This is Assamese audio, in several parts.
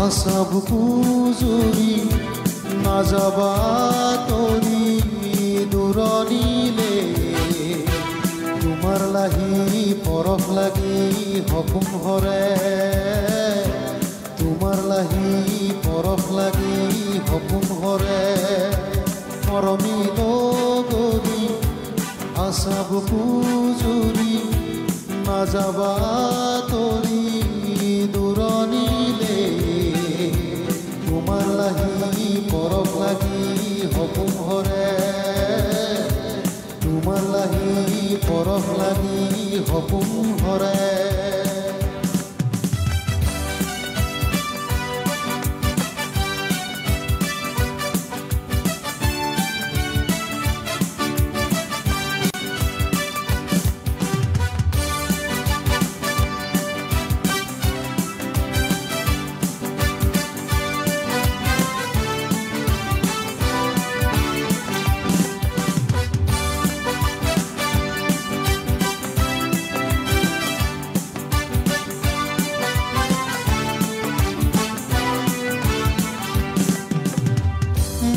আশা বুকু জুৰি নাযাবা তৰি দূৰণিলে তোমাৰ লাহি পৰশ লাগি সপোন হৰে তোমাৰ লাহি পৰশ লাগি সপোন হৰে মৰমী লগৰী আশা বুকু জুৰি নাযাবা তৰি দূৰণিলে তোমাৰ লাহি পৰশ লাগি সপোন হৰে তোমাৰ লাহি পৰশ লাগি সপোন হৰে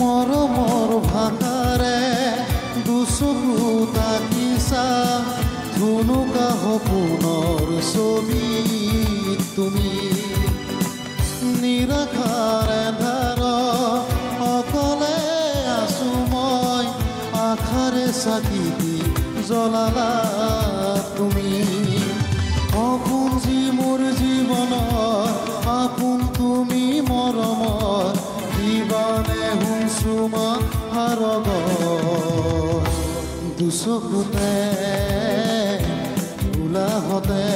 মৰমৰ ভাষাৰে দুচকু তাকিছা ধুনুকা সপোনৰ ছবি তুমি নিৰাশাৰ এন্ধাৰ অকলে আছো মই আশাৰে চাকি দি জ্বলালা তুমি অপুঞ্জি মোৰ জীৱনৰ আপোন তুমি মৰমৰ দিবানে হুমচুমা হাৰগ দুচকুতে ওলাহতে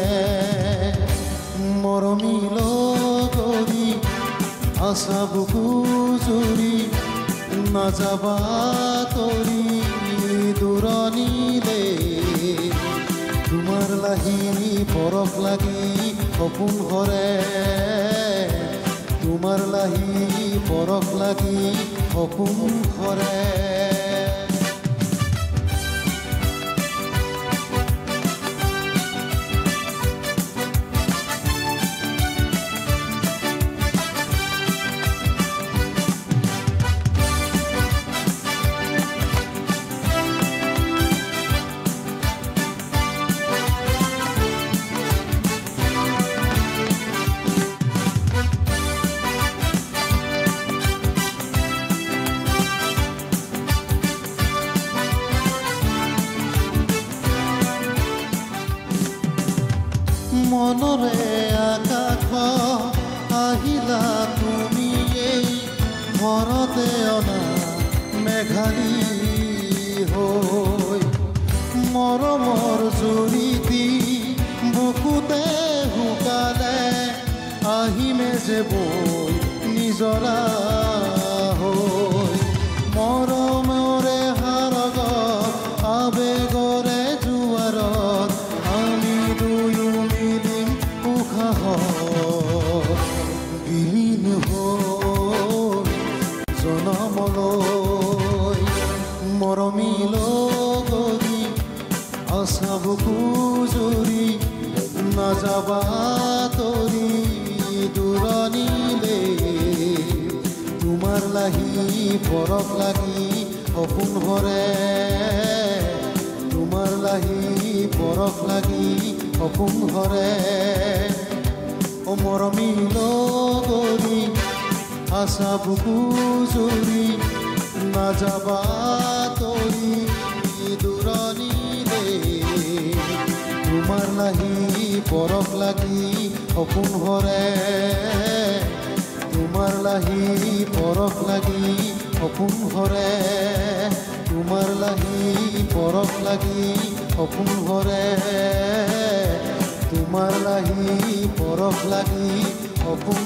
মৰমী লগৰী আশা বুকু জুৰি নাযাবা তৰি দূৰণিলে তোমাৰ লাহি পৰশ লাগি সপোন হৰে তোমাৰ লাহি পৰশ লাগি সপোন হৰে মনৰে আকাশ আহিলা তুমি এই ঘৰতে অনা মেঘালী হৈ মৰমৰ জুৰিতি বুকুতে শুকালে আহিমে যে বৈ নিজৰা হৈ মৰমৰে হাৰগ আবেগৰে জোৱাৰত আমি দুয়ো বিলীন হৈ জনমলৈ মৰমী লগৰী আশা বুকু জুৰি নাযাবা তৰি দূৰণিলে তোমাৰ লাহি পৰশ লাগি সপোন হৰে তোমাৰ লাহি পৰশ লাগি সপোন হৰে মৰমী লগৰী আশা বুকু জুৰি নাযাবা তৰি দূৰণিলে তোমাৰ লাহি পৰশ লাগি সপোন হৰে তোমাৰ লাহি পৰশ লাগি সপোন হৰে তোমাৰ লাহি পৰশ লাগি সপোন হৰে তোমাৰ লাহি পৰশ লাগি সপোন